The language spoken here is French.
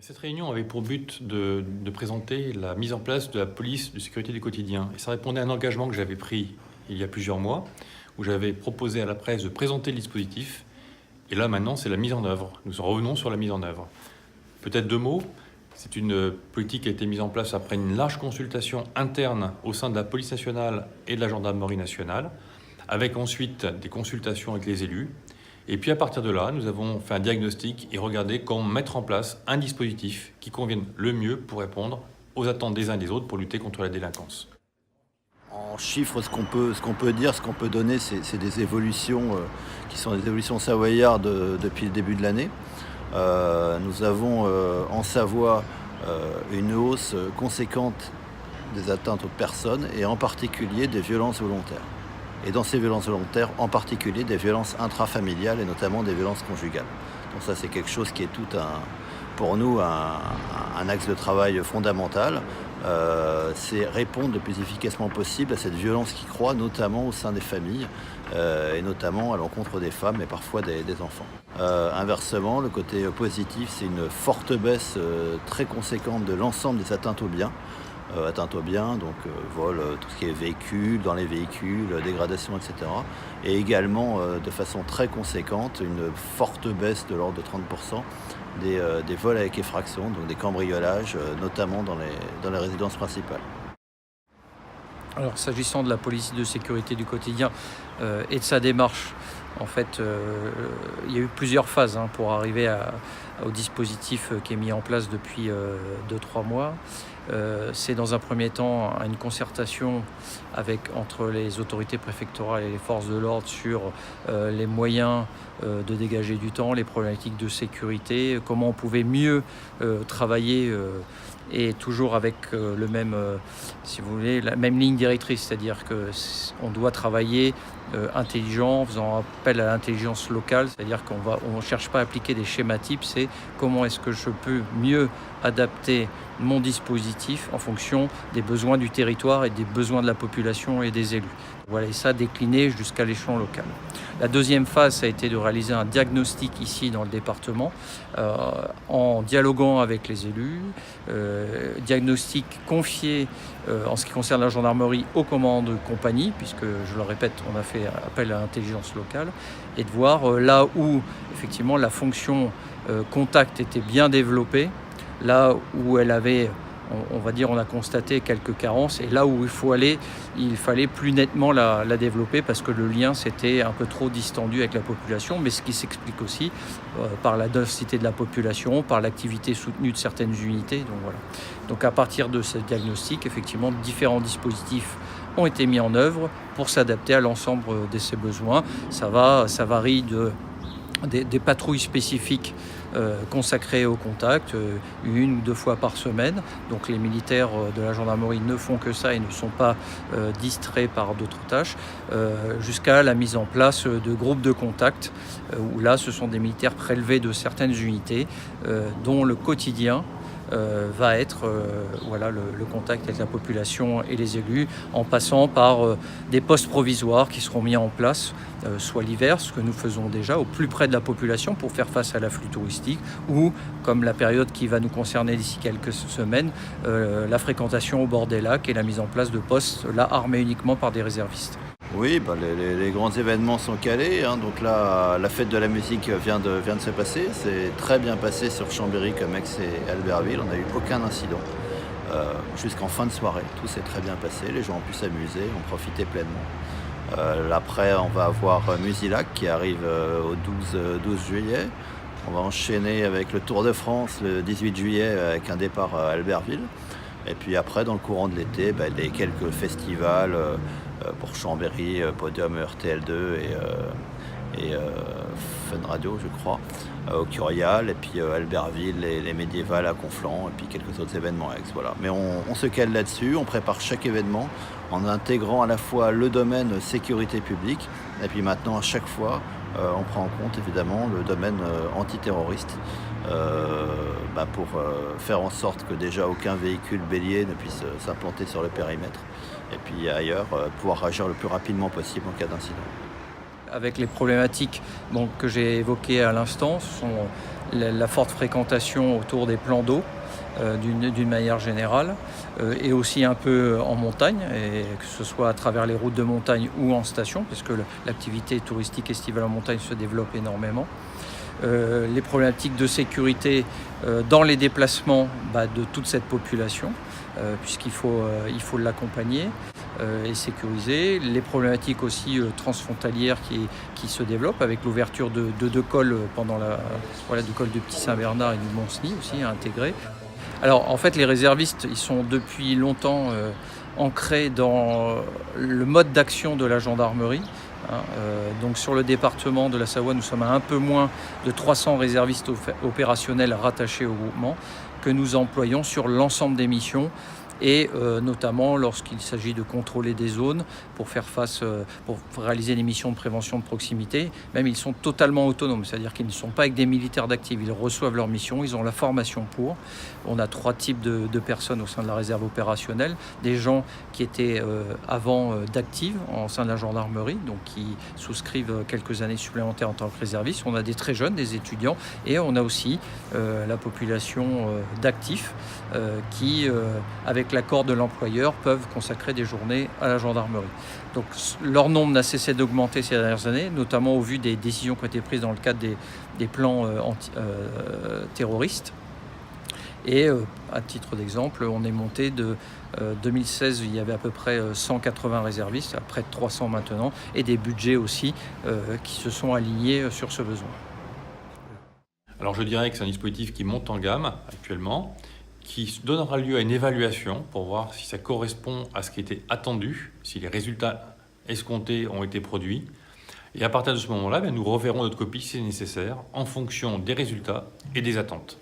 Cette réunion avait pour but de présenter la mise en place de la police de sécurité du quotidien. Et ça répondait à un engagement que j'avais pris il y a plusieurs mois, où j'avais proposé à la presse de présenter le dispositif. Et là, maintenant, c'est la mise en œuvre. Nous en revenons sur la mise en œuvre. Peut-être deux mots. C'est une politique qui a été mise en place après une large consultation interne au sein de la police nationale et de la gendarmerie nationale, avec ensuite des consultations avec les élus. Et puis à partir de là, nous avons fait un diagnostic et regardé comment mettre en place un dispositif qui convienne le mieux pour répondre aux attentes des uns et des autres pour lutter contre la délinquance. En chiffres, ce qu'on peut dire, ce qu'on peut donner, c'est des évolutions qui sont des évolutions savoyardes depuis le début de l'année. Nous avons en Savoie une hausse conséquente des atteintes aux personnes et en particulier des violences volontaires. Et dans ces violences volontaires, en particulier des violences intrafamiliales et notamment des violences conjugales. Donc ça, c'est quelque chose qui est pour nous un axe de travail fondamental. C'est répondre le plus efficacement possible à cette violence qui croît, notamment au sein des familles, et notamment à l'encontre des femmes et parfois des enfants. Inversement, le côté positif, c'est une forte baisse très conséquente de l'ensemble des atteintes aux biens. Atteinte aux biens, donc vol, tout ce qui est véhicules, dans les véhicules, dégradation, etc. Et également, de façon très conséquente, une forte baisse de l'ordre de 30% des vols avec effraction, donc des cambriolages, notamment dans les résidences principales. Alors, s'agissant de la police de sécurité du quotidien et de sa démarche, en fait, il y a eu plusieurs phases pour arriver au dispositif qui est mis en place depuis 2-3 mois. C'est dans un premier temps une concertation entre les autorités préfectorales et les forces de l'ordre sur les moyens de dégager du temps, les problématiques de sécurité, comment on pouvait mieux travailler et toujours avec si vous voulez, la même ligne directrice, c'est-à-dire qu'on doit travailler intelligent, en faisant appel à l'intelligence locale, c'est-à-dire qu'on ne cherche pas à appliquer des schémas types, c'est comment est-ce que je peux mieux adapter mon dispositif en fonction des besoins du territoire et des besoins de la population et des élus. Voilà, et ça décliné jusqu'à l'échelon local. La deuxième phase, ça a été de réaliser un diagnostic ici dans le département en dialoguant avec les élus, diagnostic confié en ce qui concerne la gendarmerie aux commandes de compagnie, puisque je le répète, on a fait appel à l'intelligence locale, et de voir là où effectivement la fonction contact était bien développée, là où elle avait, on a constaté quelques carences, et là où il faut aller, il fallait plus nettement la développer parce que le lien s'était un peu trop distendu avec la population, mais ce qui s'explique aussi par la densité de la population, par l'activité soutenue de certaines unités. Donc voilà. Donc à partir de ce diagnostic, effectivement, différents dispositifs ont été mis en œuvre pour s'adapter à l'ensemble de ces besoins. Ça varie des patrouilles spécifiques consacrées au contact, 1 ou 2 fois par semaine. Donc les militaires de la gendarmerie ne font que ça et ne sont pas distraits par d'autres tâches, jusqu'à la mise en place de groupes de contact, où là ce sont des militaires prélevés de certaines unités, dont le quotidien va être le contact avec la population et les élus, en passant par des postes provisoires qui seront mis en place, soit l'hiver, ce que nous faisons déjà, au plus près de la population pour faire face à l'afflux touristique, ou, comme la période qui va nous concerner d'ici quelques semaines, la fréquentation au bord des lacs et la mise en place de postes, là armés uniquement par des réservistes. Oui, les grands événements sont calés, donc là, la fête de la musique vient de se passer. C'est très bien passé sur Chambéry, Comex et Albertville. On n'a eu aucun incident jusqu'en fin de soirée. Tout s'est très bien passé, les gens ont pu s'amuser, ont profité pleinement. Après, on va avoir Musilac qui arrive au 12 juillet. On va enchaîner avec le Tour de France le 18 juillet avec un départ à Albertville. Et puis après, dans le courant de l'été, les quelques festivals pour Chambéry, Podium RTL2 et Fun Radio, je crois, au Curial, et puis Albertville, les Médiévales à Conflans, et puis quelques autres événements ex. Voilà. Mais on se cale là-dessus, on prépare chaque événement en intégrant à la fois le domaine sécurité publique, et puis maintenant à chaque fois, on prend en compte évidemment le domaine antiterroriste pour faire en sorte que déjà aucun véhicule bélier ne puisse s'implanter sur le périmètre, et puis ailleurs pouvoir agir le plus rapidement possible en cas d'incident. Avec les problématiques que j'ai évoquées à l'instant, ce sont la forte fréquentation autour des plans d'eau d'une manière générale, et aussi un peu en montagne, et que ce soit à travers les routes de montagne ou en station, parce que l'activité touristique estivale en montagne se développe énormément. Les problématiques de sécurité dans les déplacements de toute cette population, puisqu'il faut l'accompagner et sécuriser. Les problématiques aussi transfrontalières qui se développent avec l'ouverture de 2 cols du col de Petit Saint-Bernard et du Mont-Cenis aussi à intégrer. Alors en fait les réservistes ils sont depuis longtemps ancrés dans le mode d'action de la gendarmerie. Donc sur le département de la Savoie, nous sommes à un peu moins de 300 réservistes opérationnels rattachés au groupement que nous employons sur l'ensemble des missions, et notamment lorsqu'il s'agit de contrôler des zones pour faire face, pour réaliser des missions de prévention de proximité. Même ils sont totalement autonomes, c'est-à-dire qu'ils ne sont pas avec des militaires d'active, ils reçoivent leur mission, ils ont la formation pour. On a 3 types de personnes au sein de la réserve opérationnelle, des gens qui étaient avant d'active au sein de la gendarmerie, donc qui souscrivent quelques années supplémentaires en tant que réservistes. On a des très jeunes, des étudiants, et on a aussi la population d'actifs qui, avec l'accord de l'employeur, peuvent consacrer des journées à la gendarmerie. Donc leur nombre n'a cessé d'augmenter ces dernières années, notamment au vu des décisions qui ont été prises dans le cadre des plans terroristes. Et à titre d'exemple, on est monté de 2016, il y avait à peu près 180 réservistes, à près de 300 maintenant, et des budgets aussi qui se sont alignés sur ce besoin. Alors je dirais que c'est un dispositif qui monte en gamme actuellement, qui donnera lieu à une évaluation pour voir si ça correspond à ce qui était attendu, si les résultats escomptés ont été produits. Et à partir de ce moment-là, nous reverrons notre copie si c'est nécessaire, en fonction des résultats et des attentes.